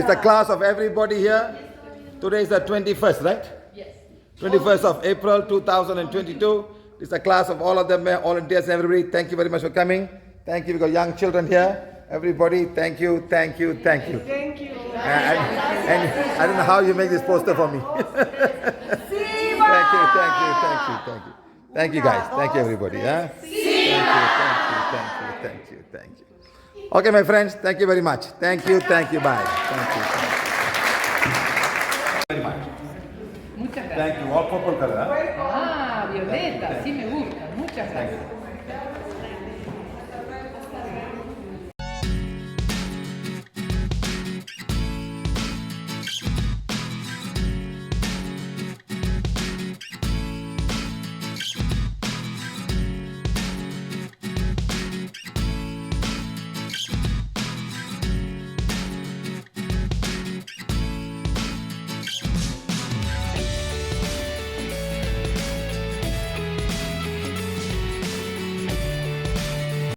the class of everybody here. Today is the 21st, right? Yes. 21st of April 2022. This is the class of all of them, volunteers and everybody. Thank you very much for coming. Thank you. We've got young children here. Everybody, thank you, thank you, thank you. Thank you. And I don't know how you make this poster for me. Thank you, thank you, thank you, thank you. Thank you guys. Thank you everybody. Huh? Thank you, thank you, thank you. Okay, my friends, thank you very much. Thank you, bye. Thank you. Very much. Muchas gracias. Thank you. All purple color, huh? Ah, violeta, sí me gusta. Muchas gracias.